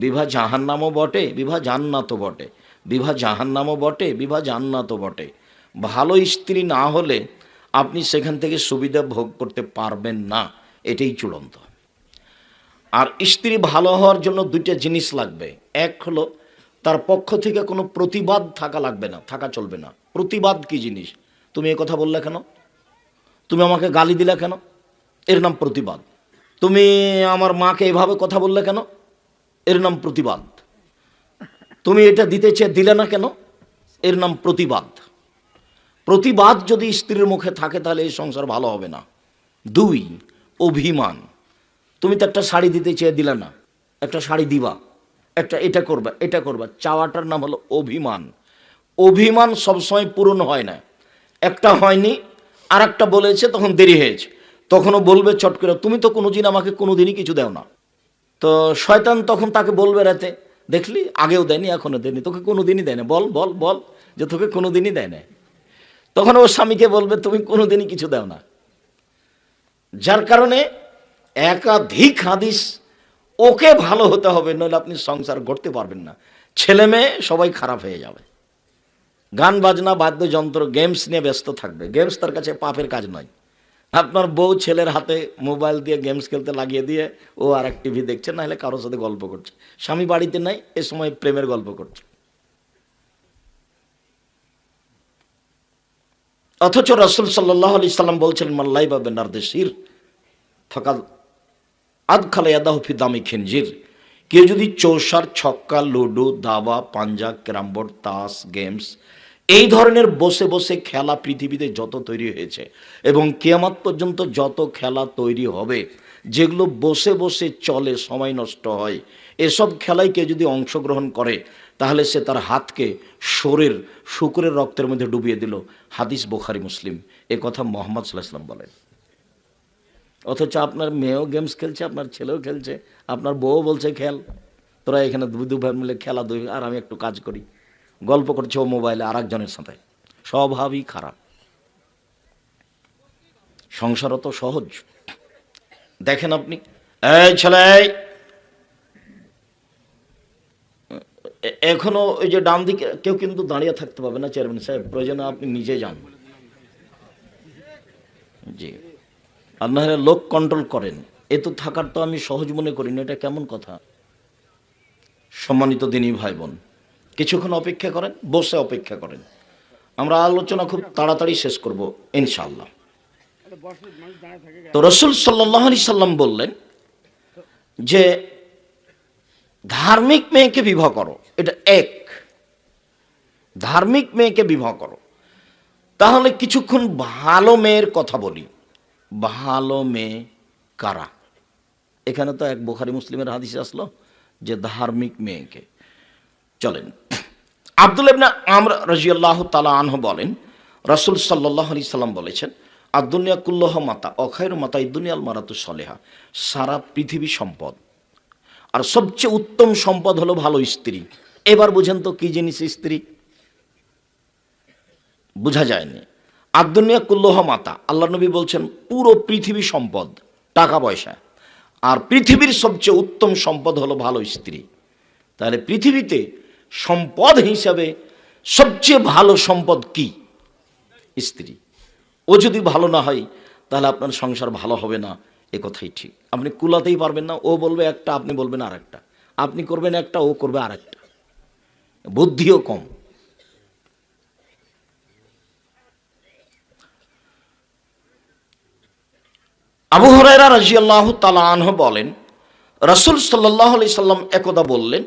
বিভা জাহান্নামও বটে, বিভা জান্নাতও বটে, বিভা জাহান্নামও বটে, বিভা জান্নাতও বটে। ভালো স্ত্রী না হলে আপনি সেখান থেকে সুবিধা ভোগ করতে পারবেন না, এটাই চূড়ান্ত। আর স্ত্রী ভালো হওয়ার জন্য দুইটা জিনিস লাগবে। এক হলো তার পক্ষ থেকে কোনো প্রতিবাদ থাকা লাগবে না, থাকা চলবে না। প্রতিবাদ কি জিনিস? তুমি এ কথা বললে কেন, তুমি আমাকে গালি দিলে কেন, এর নাম প্রতিবাদ। তুমি আমার মাকে এভাবে কথা বললে কেন, এর নাম প্রতিবাদ। তুমি এটা দিতে চেয়ে দিলে না কেন, এর নাম প্রতিবাদ। প্রতিবাদ যদি স্ত্রীর মুখে থাকে তাহলে এই সংসার ভালো হবে না। দুই, অভিমান। তুমি তো একটা শাড়ি দিতে চেয়ে দিলে না, একটা শাড়ি দিবা, একটা এটা করবা, এটা করবা, চাওয়াটার নাম হলো অভিমান। অভিমান সবসময় পূরণ হয় না। একটা হয়নি, আর একটা বলেছে, তখন দেরি হয়েছে, তখনও বলবে চট করে, তুমি তো কোনোদিন আমাকে কোনোদিনই কিছু দাও না। তো শয়তান তখন তাকে বলবে রাতে, দেখলি আগেও দেয়নি এখনও দেয়নি, তোকে কোনোদিনই দেয় না, বল বল বল যে তোকে কোনোদিনই দেয় না। তখন ও স্বামীকে বলবে তুমি কোনোদিনই কিছু দাও না। যার কারণে একাধিক হাদিস, ওকে ভালো হতে হবে, নইলে আপনি সংসার গড়তে পারবেন না। ছেলে মেয়ে সবাই খারাপ হয়ে যাবে। গান বাজনা, বাদ্যযন্ত্র, গেমস নিয়ে ব্যস্ত থাকবে। গেমস তার কাছে পাপের কাজ নয়। আপনার বউ ছেলের হাতে মোবাইল দিয়ে গেমস খেলতে লাগিয়ে দিয়ে ও আর এক টিভি দেখছে, না হলে কারোর সাথে গল্প করছে। স্বামী বাড়িতে নাই, এ সময় প্রেমের গল্প করছে। অথচ রাসূল সাল্লাল্লাহু আলাইহি সাল্লাম বলছেন, মাল্লাই বা বেনারদেশির ফাকাদ আদখালা ইয়াদাহু ফি দামি খিনজির। কেউ যদি চৌসার, ছক্কা, লুডো, দাবা, পাঞ্জা, ক্যারামবোর্ড, তাস, গেমস, এই ধরনের বসে বসে খেলা পৃথিবীতে যত তৈরি হয়েছে এবং কিয়ামত পর্যন্ত যত খেলা তৈরি হবে, যেগুলো বসে বসে চলে, সময় নষ্ট হয়, এসব খেলায় কেউ যদি অংশগ্রহণ করে তাহলে সে তার হাতকে শরীর শুকরের রক্তের মধ্যে ডুবিয়ে দিল। হাদিস বুখারী, মুসলিম। এ কথা মুহাম্মদ সাল্লাল্লাহু আলাইহি ওয়াসাল্লাম বলেন। অথচ আপনার মেয়েও গেমস খেলছে, আপনার ছেলেও খেলছে, আপনার বউ বলছে খেল, তোরা এখানে দু ভাই মিলে খেলা দুই, আর আমি একটু কাজ করি, গল্প করছে ও মোবাইলে আর একজনের সাথে। স্বভাবই খারাপ। সংসারও তো সহজ। দেখেন আপনি, এই ছেলে, এখনো ওই যে ডান দিকে কেউ কিন্তু দাঁড়িয়ে থাকতে পারবে না, চেয়ারম্যান সাহেব, প্রয়োজনে আপনি নিজে যান। জি, আপনারা লোক কন্ট্রোল করেন। এ তো থাকার তো আমি সহজ মনে করি না, এটা কেমন কথা? সম্মানিত দিনী ভাই বোন, কিছুক্ষণ অপেক্ষা করেন, বসে অপেক্ষা করেন। আমরা আলোচনা খুব তাড়াতাড়ি শেষ করব ইনশাআল্লাহ। তো রাসূল সাল্লাল্লাহু আলাইহি সাল্লাম বললেন যে ধার্মিক মেয়েকে বিবাহ করো, এটা এক। ধার্মিক মেয়েকে বিবাহ করো। তাহলে কিছুক্ষণ ভালো মেয়ের কথা বলি। ভালো মেয়ে কারা? এখানে তো এক বুখারী মুসলিমের হাদিসে আসলো যে ধার্মিক মেয়েকে। চলেন, আব্দুল্লাহ ইবনে আমর রাদিয়াল্লাহু তাআলা আনহু বলেন, রাসূল সাল্লাল্লাহু আলাইহি সাল্লাম বলেছেন, আদ-দুনিয়া কুল্লুহা মাতা ও খায়রু মাতাঈদ দুনিয়াল মারাতু সলিহা। সারা পৃথিবী সম্পদ, আর সবচেয়ে উত্তম সম্পদ হলো ভালো স্ত্রী। এবার বুঝেন তো কি জিনিস স্ত্রী? বোঝা যায়নি। আদ-দুনিয়া কুল্লুহা মাতা, আল্লাহ নবী বলছেন পুরো পৃথিবী সম্পদ, টাকা পয়সা, আর পৃথিবীর সবচেয়ে উত্তম সম্পদ হলো ভালো স্ত্রী। তাহলে পৃথিবীতে সম্পদ হিসাবে সবচেয়ে ভালো সম্পদ কি? স্ত্রী। ও যদি ভালো না হয় তাহলে আপনার সংসার ভালো হবে না, এ কথাই ঠিক। আপনি কুলাতেই পারবেন না। ও বলবে একটা, আপনি বলবেন আর একটা, আপনি করবেন একটা, ও করবে আর একটা, বুদ্ধিও কম। আবু হুরায়রা রাদিয়াল্লাহু তাআলা আনহু বলেন, রাসূল সাল্লাল্লাহু আলাইহি সাল্লাম একদা বললেন,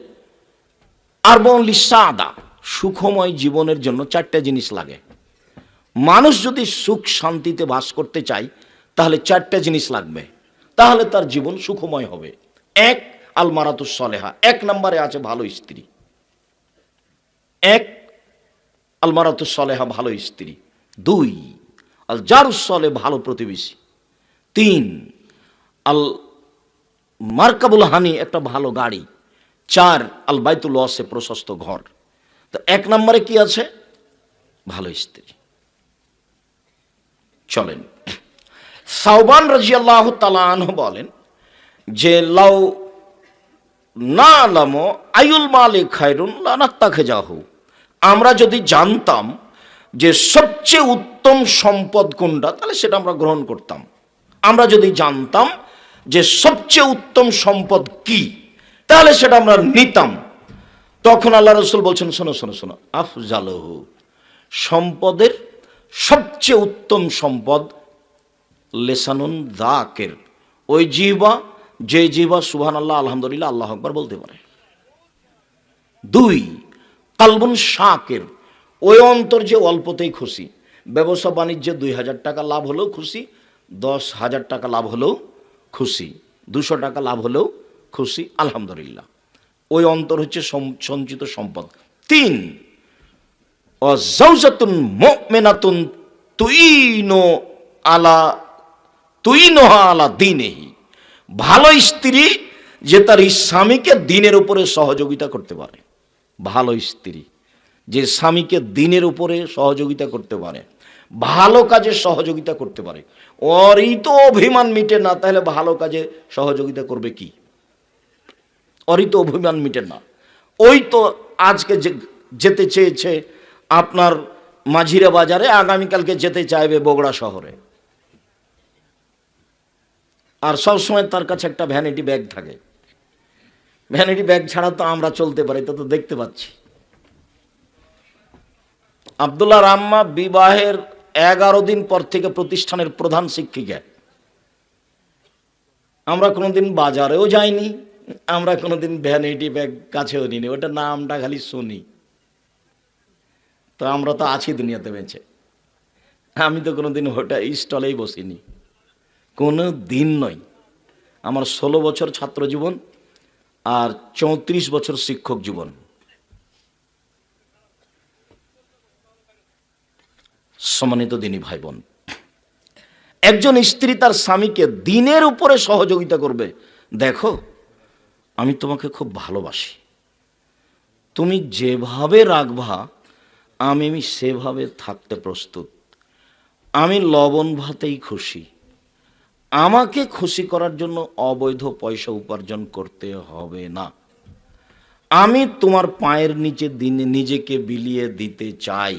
আরবাউন লিসাদা, সুখময় জীবনের জন্য চারটা জিনিস লাগে। মানুষ যদি সুখ শান্তিতে বাস করতে চায় তাহলে চারটা জিনিস লাগবে, তাহলে তার জীবন সুখময় হবে। এক, আল মারাতুস সলেহা, এক নম্বরে আছে ভালো স্ত্রী। এক, আল মারাতুস সলেহা, ভালো স্ত্রী। দুই, আল জারুস সলে, ভালো প্রতিবেশী। তিন, আল মারকাবুল হানি, একটা ভালো গাড়ি। চার, আল বাইতুল ওয়াসে, প্রশস্ত ঘর। তো এক নম্বরে কি আছে? ভালো স্ত্রী। চলেন, সাওবান রাদিয়াল্লাহু তাআলা আনহু বলেন যে লাউ না আলামো আইউল মালিক খায়রুন লানাত্তাখে যাহু, আমরা যদি জানতাম যে সবচেয়ে উত্তম সম্পদ কোনটা, তাহলে সেটা আমরা গ্রহণ করতাম। আমরা যদি জানতাম যে সবচেয়ে উত্তম সম্পদ কি, তাহলে সেটা আমরা নিতাম। তখন আল্লাহ রসুল বলছেন, শোনো শোনো শোনো, আফজালহু, সম্পদের সবচেয়ে উত্তম সম্পদ লেসানুন যাকির, ওই জিহ্বা, যে জিহ্বা সুবহানাল্লাহ আলহামদুলিল্লাহ আল্লাহু আকবার বলতে পারে। 2, কালবুন শাকির, ওই অন্তর যে অল্পতেই খুশি। ব্যবসা বাণিজ্যে 2000 টাকা লাভ হলেও খুশি, 10,000 টাকা লাভ হলেও খুশি, 200 টাকা লাভ হলেও খুশি, আলহামদুলিল্লাহ। ওই অন্তর হচ্ছে সঞ্চিত সম্পদ। 3, ওয়াজাওজাতুন মুমিনাতুন তুইনুহা আলা দীনিহি, ভালো স্ত্রী যে তার স্বামীকে দ্বীনের উপরে সহযোগিতা করতে পারে। ভালো স্ত্রী যে স্বামীকে দ্বীনের উপরে সহযোগিতা করতে পারে, ভালো কাজে সহযোগিতা করতে পারে। ওরই তো অভিমান মিটে না, তাহলে ভালো কাজে সহযোগিতা করবে কি? ওরই তো অভিমান মিটে না। ওই তো আজকে যেতে চেয়েছে আপনার মাঝিরা বাজারে, আগামীকালকে যেতে চাইবে বগুড়া শহরে, আর সবসময় তার কাছে একটা ভ্যানিটি ব্যাগ থাকে। ভ্যানিটি ব্যাগ ছাড়া তো আমরা চলতে পারি, তা তো দেখতে পাচ্ছি। আব্দুল্লাহ রাম্মা বিবাহের 11 দিন পর থেকে প্রতিষ্ঠানের প্রধান শিক্ষিকা। আমরা কোনোদিন বাজারেও যাইনি, আমরা কোনোদিন ভ্যানিটি ব্যাগ কাছেও নিনি, ওটা নামটা খালি শুনি। তো আমরা তো আছি দুনিয়াতে বেঁচে, আমি তো কোনোদিন ওটা স্টলেই বসিনি, কোনো দিন নয়। আমার 16 বছর ছাত্র জীবন আর 34 বছর শিক্ষক জীবন। সম্মানিত দিনী ভাই বোন, একজন স্ত্রী তার স্বামীকে দ্বীনের উপরে সহযোগিতা করবে। দেখো, আমি তোমাকে খুব ভালোবাসি, তুমি যেভাবে রাখবা আমি সেভাবে থাকতে প্রস্তুত, আমি লবণ ভাতেই খুশি, আমাকে খুশি করার জন্য অবৈধ পয়সা উপার্জন করতে হবে না, আমি তোমার পায়ের নিচে দিনে নিজেকে বিলিয়ে দিতে চাই,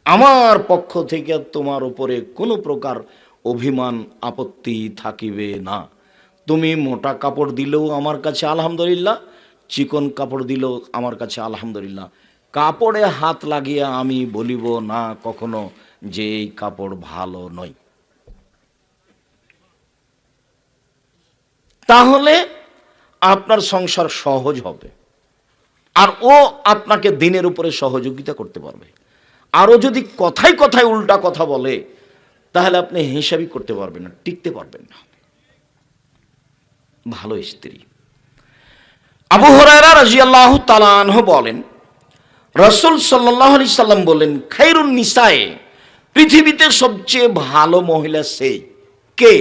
আমার পক্ষ থেকে তোমার উপরে কোনো প্রকার অভিমান আপত্তি থাকিবে না। তুমি মোটা কাপড় দিলেও আমার কাছে আলহামদুলিল্লাহ, চিকন কাপড় দিলেও আমার কাছে আলহামদুলিল্লাহ, কাপড়ে হাত লাগিয়ে আমি বলিব না কখনো যে এই কাপড় ভালো নয়। তাহলে আপনার সংসার সহজ হবে, আর ও আপনাকে দিনের উপরে সহযোগিতা করতে পারবে। আরও যদি কথায় কথায় উল্টা কথা বলে, তাহলে আপনি হিসাবই করতে পারবেন না, টিকতে পারবেন না। ভালো স্ত্রী। আবু হুরায়রা রাদিয়াল্লাহু তাআলা আনহু বলেন, রাসূল সাল্লাল্লাহু আলাইহি সাল্লাম বলেন, খায়রুন নিসায়ে, পৃথিবীতে সবচেয়ে ভালো মহিলা সে কে?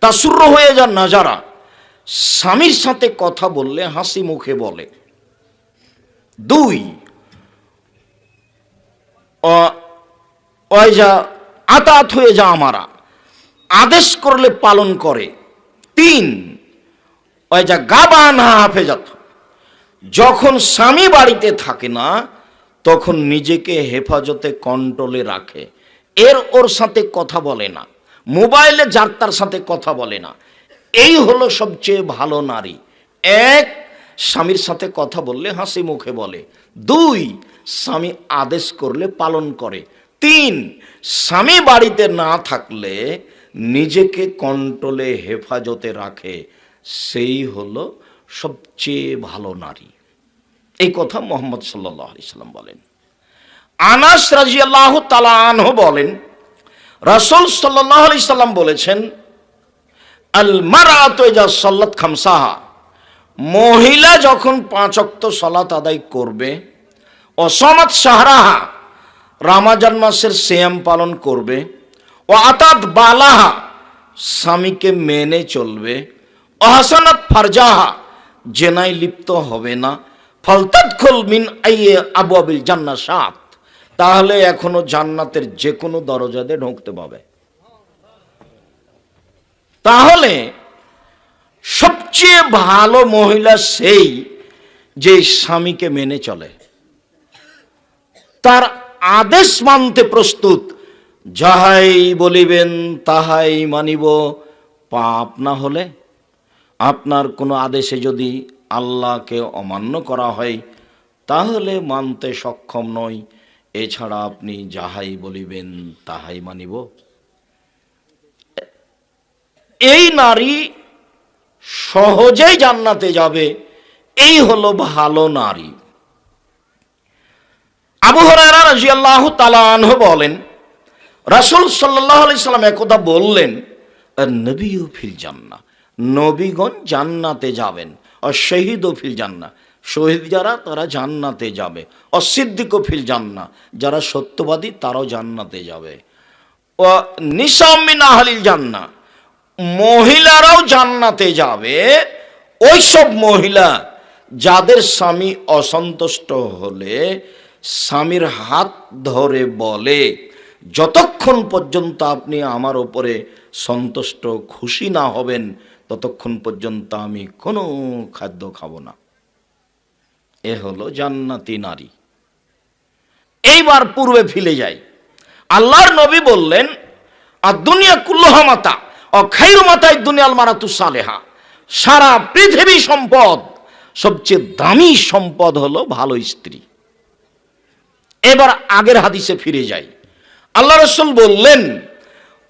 তাসুররু হয়ে যান নাজারা, স্বামীর সাথে কথা বললে হাসি মুখে বলে। 2, আতাত হয়ে যা আমারা, আদেশ করলে পালন করে। 3, গাবান হাফেজাত, যখন স্বামী বাড়িতে থাকে না তখন নিজেকে হেফাজতে কন্ট্রোলে রাখে, ওর সাথে কথা বলে না, মোবাইলে যার তার সাথে কথা বলে না। এই হলো সবচেয়ে ভালো নারী। 1, স্বামীর সাথে কথা বললে হাসি মুখে বলে। 2, স্বামী আদেশ করলে পালন করে। 3, স্বামী বাড়িতে না থাকলে নিজেকে কন্ট্রোলে হেফাজতে রাখে, সেই হলো সবচেয়ে ভালো নারী। এই কথা মুহাম্মদ সাল্লাল্লাহু আলাইহি সাল্লাম বলেন। আনাস রাদিয়াল্লাহু তাআলা আনহু বলেন, রাসূল সাল্লাল্লাহু আলাইহি সাল্লাম বলেছেন, আল মারআতু ইযা সাল্লাত খামসাহা, মহিলা যখন 5 ওয়াক্ত সালাত আদায় করবে, ও সামাত শাহরাহা, রমজান মাসের সিয়াম পালন করবে, ও আতাত বালাহা, স্বামীকে মেনে চলবে, ও হাসানাত ফারজাহা, জেনায় লিপ্ত হবে না, ফালতাদখুল মিন আইয়ি আবওয়াবিল জান্নাহ শাআত, তাহলে এখনো জান্নাতের যে কোনো দরজা দিয়ে ঢুকতে পাবে। তাহলে সবচেয়ে ভালো মহিলা সেই যে স্বামীকে মেনে চলে, তার আদেশ মানতে প্রস্তুত, যাহাই বলিবেন তাহাই মানিব। পাপ না হলে, আপনার কোনো আদেশে যদি আল্লাহকে অমান্য করা হয় তাহলে মানতে সক্ষম নয়, এছাড়া আপনি যাহাই বলিবেন তাহাই মানিব। এই নারী সহজেই জান্নাতে যাবে, এই হলো ভালো নারী। আবু হুরায়রা রাদিয়াল্লাহু তাআলা আনহু বলেন, রাসূল সাল্লাল্লাহু আলাইহি সাল্লাম একদা বললেন, নবীও ফিল জান্নাহ, নবীগণ জান্নাতে যাবেন। আর শহীদও ফিল জান্নাহ, শহীদ যারা তারা জান্নাতে যাবে। অসিদ্দিকও ফিল জান্নাহ, যারা সত্যবাদী তারাও জান্নাতে যাবে। ও নিসা মিন আহলিল জান্নাহ, মহিলারাও জান্নাতে যাবে। ওই সব মহিলা যাদের স্বামী অসন্তুষ্ট হলে স্বামীর হাত ধরে বলে, যতক্ষণ পর্যন্ত আপনি আমার ওপরে সন্তুষ্ট খুশি না হবেন ততক্ষণ পর্যন্ত আমি কোনো খাদ্য খাবো না। এ হলো জান্নাতি নারী। এইবার পূর্বে ফিরে যাই। আল্লাহর নবী বললেন, আর দুনিয়া কুল্লুহা মাতা ও খাইরু মাতাই দুনিয়াল মারাতু সালেহা, সারা পৃথিবী সম্পদ, সবচেয়ে দামি সম্পদ হলো ভালো স্ত্রী। এবার আগের হাদিসে ফিরে যাই। আল্লাহ রাসূল বললেন,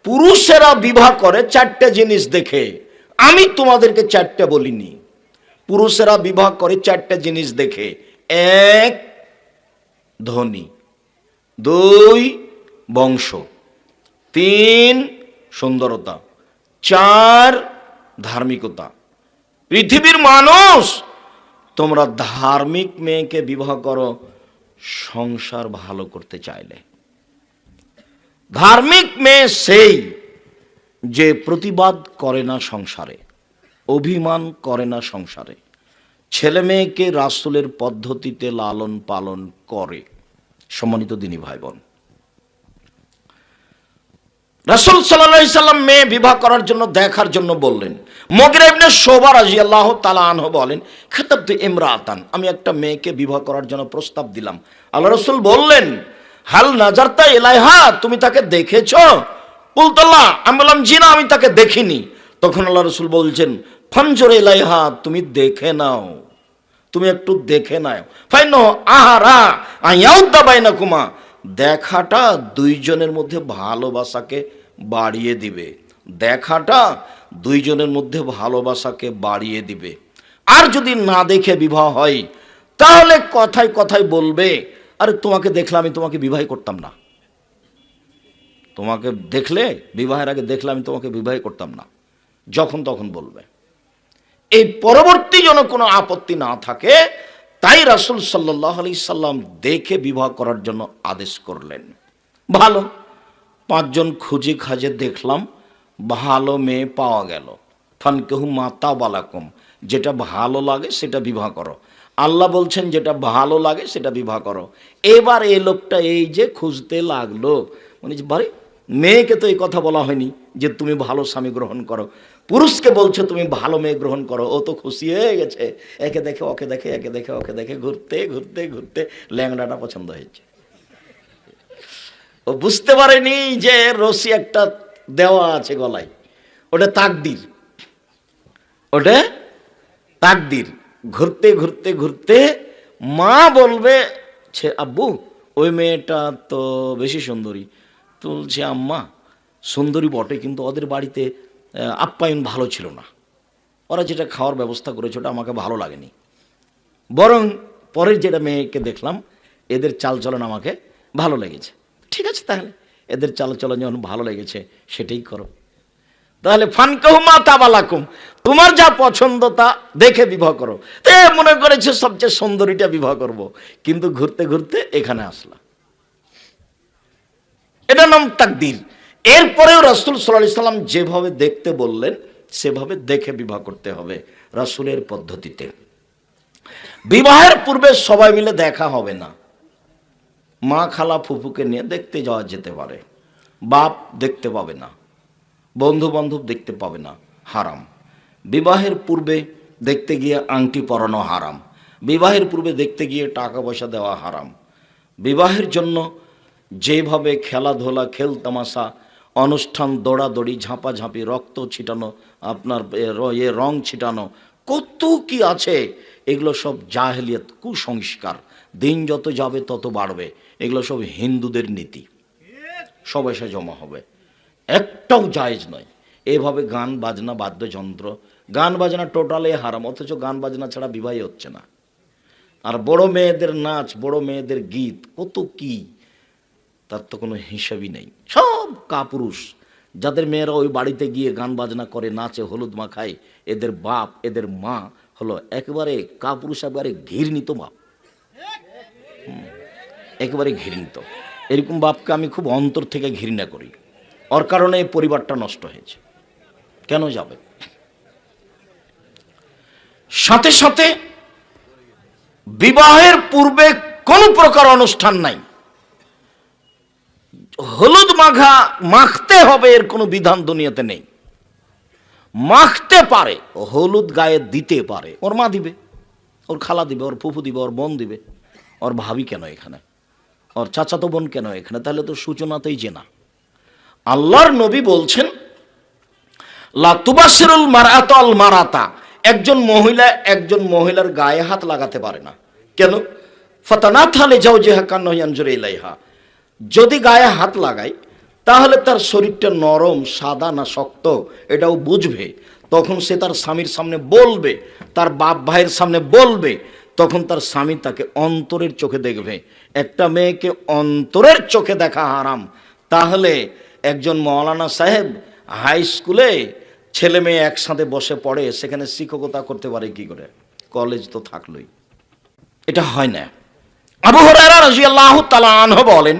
পুরুষেরা বিবাহ করে চারটে জিনিস দেখে, আমি তোমাদেরকে চারটে বলিনি। পুরুষেরা বিবাহ করে চারটে জিনিস দেখে, এক ধনী, দুই বংশ, তিন সুন্দরতা, চার ধার্মিকতা। পৃথিবীর মানুষ, তোমরা ধার্মিক মেয়েকে বিবাহ করো সংসার ভালো করতে চাইলে। ধার্মিক মেয়ে সেই যে প্রতিবাদ করে না সংসারে, অভিমান করে না সংসারে, ছেলে মেয়েকে রাসূলের পদ্ধতিতে লালন পালন করে। সম্মানিত দিনী ভাই বোন, রাসূল সাল্লাল্লাহু আলাইহি সাল্লাম মেয়ে বিবাহ করার জন্য দেখার জন্য বললেন। মুগিরা ইবনে শুবা রাদিয়াল্লাহু তাআলা আনহু বলেন, খাতাবতু ইমরাতান, আমি একটা মেয়েকে বিবাহ করার জন্য প্রস্তাব দিলাম। আল্লাহ রাসূল বললেন, হাল নাজারতা ইলাইহা, তুমি তাকে দেখেছো? কুলতুল্লাহ, আমি বললাম জি না, আমি তাকে দেখিনি। তখন আল্লাহ রাসূল বলছেন, ফানজুর ইলাইহা, তুমি দেখে নাও, তুমি একটু দেখে নাও। ফাইনো আহারা আয়াউদ্দা বাইনাকুমা, দেখাটা দুইজনের মধ্যে ভালোবাসাকে বাড়িয়ে দিবে। দেখাটা দুইজনের মধ্যে ভালোবাসাকে বাড়িয়ে দিবে। আর যদি না দেখে বিবাহ হয় তাহলে কথায় কথায় বলবে, আরে তোমাকে দেখলে আমি তোমাকে বিবাহ করতাম না, তোমাকে দেখলে, বিবাহের আগে দেখলে আমি তোমাকে বিবাহ করতাম না, যখন তখন বলবে। এই পরবর্তী যেন কোনো আপত্তি না থাকে, তাই রাসূল সাল্লাল্লাহু আলাইহি সাল্লাম দেখে বিবাহ করার জন্য আদেশ করলেন। ভালো, 5 জন খুঁজে খাজে দেখলাম, ভালো মেয়ে পাওয়া গেল। ফানকিহু মা তাবা লাকুম, যেটা ভালো লাগে সেটা বিবাহ করো। আল্লাহ বলছেন যেটা ভালো লাগে সেটা বিবাহ করো। এবার এই লোকটা এই যে খুঁজতে লাগলো, মানে বারে মেয়েকে তো এই কথা বলা হয়নি যে তুমি ভালো স্বামী গ্রহণ করো, পুরুষকে বলছো তুমি ভালো মেয়ে গ্রহণ করো। ও তো খুশি হয়ে গেছে, একে দেখে ওকে দেখে, একে দেখে ওকে দেখে, ঘুরতে ঘুরতে ঘুরতে ল্যাংড়াটা পছন্দ হয়েছে। ও বুঝতে পারেনি যে রশি একটা দেওয়া আছে গলায়, ওটা তাকদীর, ওটা তাকদীর। ঘুরতে ঘুরতে ঘুরতে মা বলবে, আব্বু ওই মেয়েটা তো বেশি সুন্দরী। তো বলছে, আম্মা সুন্দরী বটে, কিন্তু ওদের বাড়িতে আপ্যায়ন ভালো ছিল না, ওরা যেটা খাওয়ার ব্যবস্থা করেছে ওটা আমাকে ভালো লাগেনি, বরং পরের যেটা মেয়েকে দেখলাম এদের চালচলন আমাকে ভালো লেগেছে। ঠিক আছে, তাহলে এদের চালচলন যখন ভালো লেগেছে সেটাই করো। তাহলে ফানকাহু মা তাবা লাকুম, তোমার যা পছন্দ তা দেখে বিবাহ করো। তো মনে করেছে সবচেয়ে সুন্দরীটা বিবাহ করব, কিন্তু ঘুরতে ঘুরতে এখানে আসলা, এটা নাম তাকদীর। এরপরেও রাসূল সাল্লাল্লাহু আলাইহি সাল্লাম যেভাবে দেখতে বললেন সেভাবে দেখে বিবাহ করতে হবে রাসূলের পদ্ধতিতে। বিবাহের পূর্বে সবাই মিলে দেখা হবে না। মা খালা ফুফুকে নিয়ে দেখতে যাওয়া যেতে পারে, বাপ দেখতে পাবে না, বন্ধু বান্ধব দেখতে পাবে না, হারাম। বিবাহের পূর্বে দেখতে গিয়ে আংটি পরানো হারাম, বিবাহের পূর্বে দেখতে গিয়ে টাকা পয়সা দেওয়া হারাম, বিবাহের জন্য যেভাবে খেলাধুলা, খেলতামাশা, অনুষ্ঠান, দৌড়াদৌড়ি, ঝাঁপাঝাঁপি, রক্ত ছিটানো, আপনার রং ছিটানো, কত কি আছে, এগুলো সব জাহেলিয়াত, কুসংস্কার। দিন যত যাবে তত বাড়বে। এগুলো সব হিন্দুদের নীতি, সব এসে জমা হবে, একটাও জায়েজ নয়। এভাবে গান বাজনা, বাদ্যযন্ত্র, গান বাজনা টোটালি হারাম, অথচ গান বাজনা ছাড়া বিবাহই হচ্ছে না। আর বড় মেয়েদের নাচ, বড় মেয়েদের গীত, কত কি, তার তো কোনো হিসাবই নেই। সব কাপুরুষ, যাদের মেয়েরা ওই বাড়িতে গিয়ে গান বাজনা করে, নাচে, হলুদ মাখায়, এদের বাপ, এদের মা হলো একেবারে কাপুরুষ, একেবারে ঘৃণিত বাপ, একেবারে ঘৃণিত। এরকম বাপকে আমি খুব অন্তর থেকে ঘৃণা করি। ওর কারণে এই পরিবারটা নষ্ট হয়েছে। কেন যাবে? সাথে সাথে বিবাহের পূর্বে কোনো প্রকার অনুষ্ঠান নাই। হলুদ মাখতে হবে এর কোনো বিধান দুনিয়াতে নেই। মাখতে পারে, হলুদ গায়ে দিতে পারে, ওর মা দিবে, ওর খালা দিবে, ওর ফুফু দিবে, ওর বোন দিবে। ওর ভাবি কেন এখানে? ওর চাচাতো বোন কেন এখানে? তাহলে তো সূচনাতেই জেনা। আল্লাহর নবী বলছেন, লা তুবাশিরুল মারআতু আল মারাতা, একজন মহিলা একজন মহিলার গায়ে হাত লাগাতে পারে না। কেন? ফাতানাথা লিজাওজিহা কান্নাহু ইয়ানজুরু ইলাইহা, যদি গায়ে হাত লাগায় তাহলে তার শরীরটা নরম, সাদা না শক্ত এটাও বুঝবে। তখন সে তার স্বামীর সামনে বলবে, তার বাপ ভাইয়ের সামনে বলবে, তখন তার স্বামী তাকে অন্তরের চোখে দেখবে। একটা মেয়েকে অন্তরের চোখে দেখা হারাম। তাহলে একজন মৌলানা সাহেব হাই স্কুলে ছেলে মেয়ে একসাথে বসে পড়ে, সেখানে শিক্ষকতা করতে পারে কি করে? কলেজ তো থাকলোই, এটা হয় না। আবু হুরায়রা রাদিয়াল্লাহু তাআলা আনহু বলেন,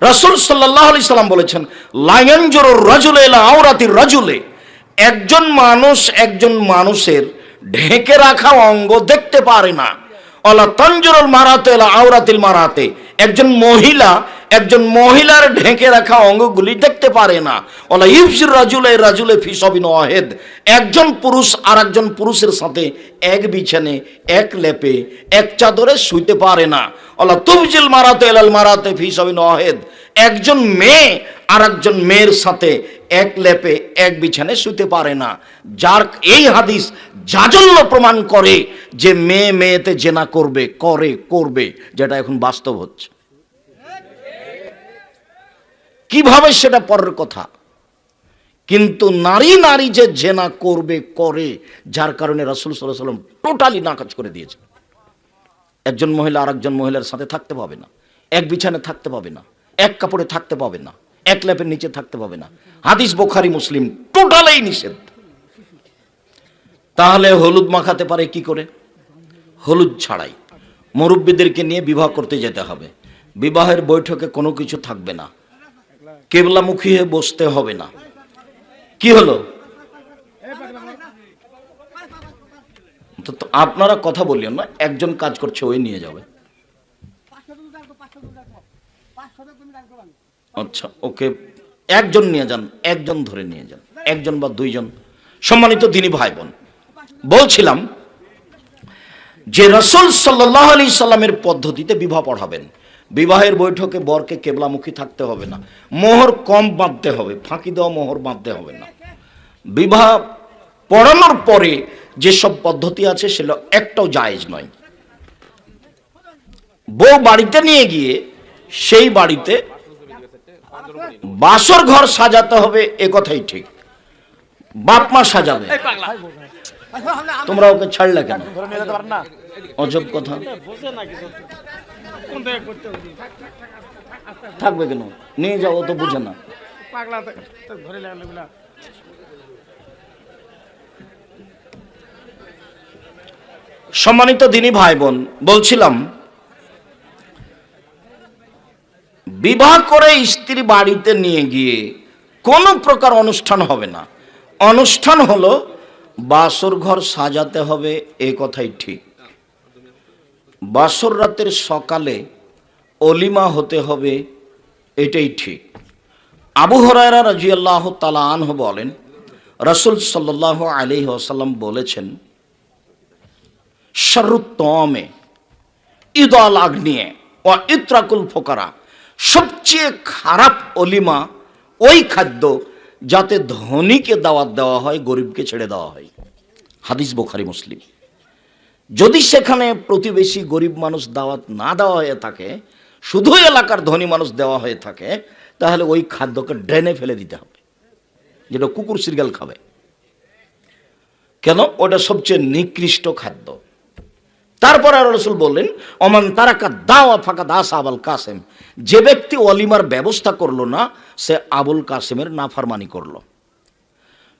রাসূল সাল্লাল্লাহু আলাইহি সাল্লাম বলেছেন, লা ইয়ানজুরুর রাজুলু ইলা আওরাতির রাজুলি, একজন মানুষ একজন মানুষের ঢেকে রাখা অঙ্গ দেখতে পারে না। ওয়ালা তানজুরুল মারাতু ইলা আওরাতিল মারাতে, একজন মহিলা একজন মহিলার ঢেকে রাখা অঙ্গগুলি দেখতে পারে না। ওয়ালা ইফসির রাজুলে রাজুলে ফি সাবিন ওয়াহিদ, একজন পুরুষ আর একজন পুরুষের সাথে এক বিছানে, এক লেপে, এক চাদরে শুইতে পারে না। ওয়ালা তুবজিল মারাতু ইলাল মারাতে ফি সাবিন ওয়াহিদ, একজন মেয়ে আর একজন মেয়ের সাথে এক লেপে, এক বিছানে শুতে পারে না। যার এই হাদিস জাজল্য প্রমাণ করে যে মেয়ে মেয়েতে জেনা করবে, করবে, যেটা এখন বাস্তব হচ্ছে। কিভাবে সেটা পরের কথা, কিন্তু নারী নারী যে জেনা করবে, করে, যার কারণে রাসূল সাল্লাল্লাহু আলাইহি ওয়াসাল্লাম টোটালি নাকাজ করে দিয়েছে। একজন মহিলা আর একজন মহিলার সাথে থাকতে পাবে না, এক বিছানে থাকতে পাবে না, এক কাপড়ে থাকতে পাবে না, এক লেপের নিচে থাকতে পাবে না। হাদিস বুখারী মুসলিম, টোটালি নিষেধ। তাহলে হলুদ মাখাতে পারে কি করে? হলুদ ছাড়াই। মুরব্বীদেরকে নিয়ে বিবাহ করতে যেতে হবে। বিবাহের বৈঠকে কোনো কিছু থাকবে না, কেবলামুখী হয়ে বসতে হবে না। কি হলো? তো আপনারা কথা বলিও না, একজন কাজ করছে ওই নিয়ে যাবে। আচ্ছা, ওকে, একজন নিয়ে যান, একজন ধরে নিয়ে যান, একজন বা দুইজন। সম্মানিত দ্বীনী ভাই বোন, বলছিলাম যে রাসূল সাল্লাল্লাহু আলাইহি সাল্লামের পদ্ধতিতে বিবাহ পড়াবেন। বিবাহের বৈঠকে বরকে কেবলামুখী থাকতে হবে না, মোহর কম বাঁধতে হবে, ফাঁকি দেওয়া মোহর বাঁধতে হবে না। বিবাহ পড়ানোর পরে যেসব পদ্ধতি আছে সেগুলো একটাও জায়েজ নয়। বউ বাড়িতে নিয়ে গিয়ে সেই বাড়িতে বাসর ঘর সাজাতে হবে, এ কথাই ঠিক। বাপ মা সাজাবে, তোমরা ওকে ছাড়লে কেন? অজব কথা, থাকবে কেন? নিয়ে যাও, ও তো বুঝে না। সম্মানিত দ্বীনী ভাই বোন, বলছিলাম বিবাহ করে স্ত্রী বাড়িতে নিয়ে গিয়ে কোনো প্রকার অনুষ্ঠান হবে না। অনুষ্ঠান হলো বাসর ঘর সাজাতে হবে, এ কথাই ঠিক। বাসর রাতের সকালে অলিমা হতে হবে, এটাই ঠিক। আবু হুরায়রা রাদিয়াল্লাহু তাআলা আনহু বলেন, রাসূল সাল্লাল্লাহু আলাইহি ওয়াসাল্লাম বলেছেন, শাররুত্তমে ইদাল আগনিয়ে ও ইত্রাকুল ফোকারা, সবচেয়ে খারাপ অলিমা ওই খাদ্য যাতে ধনীকে দাওয়াত দেওয়া হয়, গরিবকে ছেড়ে দেওয়া হয়। হাদিস বুখারী মুসলিম। যদি সেখানে প্রতিবেশী গরিব মানুষ দাওয়াত না দেওয়া হয়ে থাকে, শুধু এলাকার ধনী মানুষ দেওয়া হয়ে থাকে, তাহলে ওই খাদ্যকে ড্রেনে ফেলে দিতে হবে, যেটা কুকুর সিরগাল খাবে। কেন? ওটা সবচেয়ে নিকৃষ্ট খাদ্য। তারপরে আর রাসূল বললেন, ওমান তারাকা দাওয়া ফাকাদ আসা আবুল কাসেম, যে ব্যক্তি ওয়ালিমার ব্যবস্থা করলো না, সে আবুল কাসেমের নাফরমানি করলো।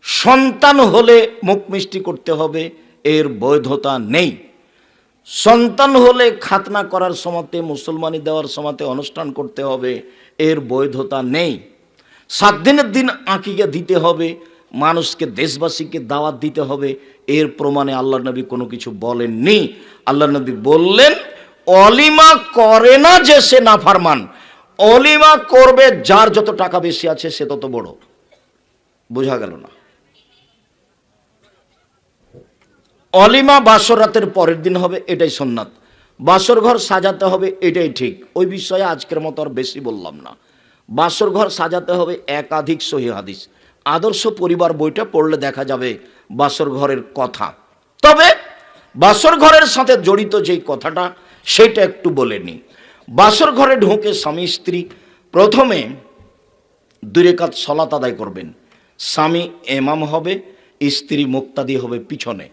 সন্তান হলে মুখ মিষ্টি করতে হবে, এর বৈধতা নেই। সন্তান হলে খাতনা করার সময়তে, মুসলমানি দেওয়ার সময়তে অনুষ্ঠান করতে হবে, এর বৈধতা নেই। 7 দিনের দিন আকিকা দিতে হবে, মানুষকে, দেশবাসীকে দাওয়াত দিতে হবে, এর প্রমাণে আল্লাহ নবী কোনো কিছু বলেননি। আল্লাহ নবী বললেন, অলিমা করে না যে সে নাফরমান, অলিমা করবে যার যত টাকা বেশি আছে সে তত বড়। বোঝা গেল না? অলিমা বাসর রাতের পরের দিন হবে, এটাই সুন্নাত। বাসর ঘর সাজাতে হবে, এটাই ঠিক। ওই বিষয়ে আজকের মতো আর বেশি বললাম না। বাসর ঘর সাজাতে হবে, একাধিক সহিহ হাদিস। আদর্শ পরিবার বইটা পড়লে দেখা যাবে বাসর ঘরের কথা। তবে বাসর ঘরের সাথে জড়িত যেই কথাটা, সেটা একটু বলে নিই। বাসর ঘরে ঢুকে স্বামী স্ত্রী প্রথমে 2 রাকাত সালাত আদায় করবেন। স্বামী ইমাম হবে, স্ত্রী মুক্তাদি হবে পিছনে।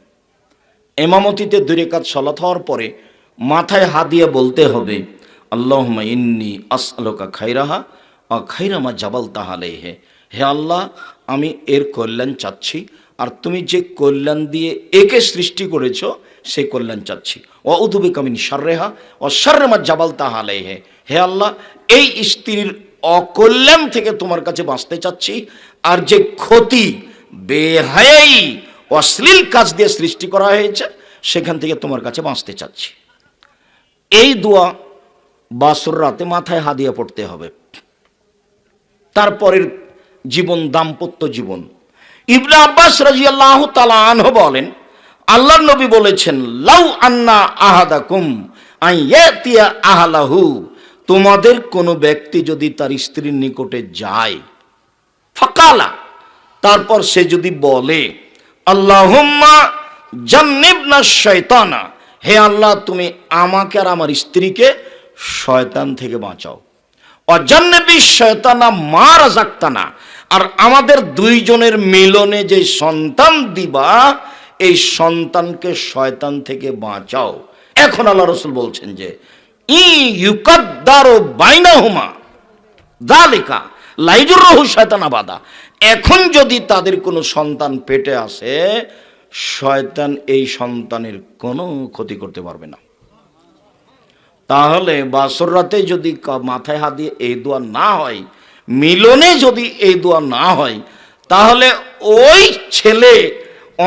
ইমামতিতে 2 রাকাত সালাত হওয়ার পরে মাথায় হাত দিয়ে বলতে হবে, আল্লাহুম্মা ইন্নী আসআলুকা খাইরাহা ওয়া খাইরা মা জাবালতাহা আলাইহি। হে আল্লাহ, আমি এর কল্যাণ চাচ্ছি, আর তুমি যে কল্যাণ দিয়ে একে সৃষ্টি করেছো সেই কল্যাণ চাচ্ছি। ওয়া উযু বিকা মিন শাররিহা ওয়া শাররি মা জাবালতাহা আলাইহি। হে আল্লাহ, এই স্ত্রীর অকল্যাণ থেকে তোমার কাছে বাঁচতে চাচ্ছি, আর যে ক্ষতি, বেহায়াই, অশ্লীল কাজ দিয়ে সৃষ্টি করা হয়েছে সেখান থেকে তোমার কাছে বাঁচতে চাচ্ছি। এই দোয়া বাসর রাতে মাথায় হাত দিয়ে পড়তে হবে। তারপরের জীবন দাম্পত্য জীবন। ইবনে আব্বাস রাদিয়াল্লাহু তাআলা আনহু বলেন, আল্লাহর নবী বলেছেন, লাউ আন্না আহাদাকুম আইয়াতিয়া আহলাহু, তোমাদের কোনো ব্যক্তি যদি তার স্ত্রীর নিকটে যায়, ফাকালা, তারপর সে যদি বলে, আল্লাহুম্মা জান্নিবনা শাইতানা, হে আল্লাহ তুমি আমাকে আর আমার স্ত্রীকে শয়তান থেকে বাঁচাও। অজান্নিবি শয়তানা মা রাযাক্তানা, আর আমাদের 2 জনের মিলনে যে সন্তান দিবা, এই সন্তানকে শয়তান থেকে বাঁচাও। এখন আল্লাহ রাসূল বলছেন যে, ই ইউকাদ্দারু বাইনাহুমা যালিকা লাইজুরহু শয়তান আবাদা, এখন যদি তাদের কোনো সন্তান পেটে আসে, শয়তান এই সন্তানের কোনো ক্ষতি করতে পারবে না। তাহলে বাসর রাতে যদি মাথায় হাত দিয়ে এই দোয়া না হয়, মিলনে যদি এই দোয়া না হয়, তাহলে ওই ছেলে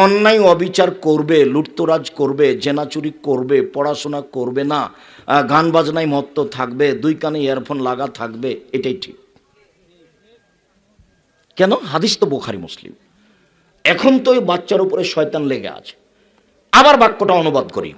অন্যায় অবিচার করবে, লুটতরাজ করবে, জেনাচুরি করবে, পড়াশোনা করবে না, গান বাজনায় মত্ত থাকবে, 2 কানে ইয়ারফোন লাগা থাকবে, এটাই ঠিক। কেন? হাদিস তো বুখারী মুসলিম। এখন তো ওই বাচ্চার উপরে শয়তান লেগে আছে। আবার বাক্যটা অনুবাদ করি।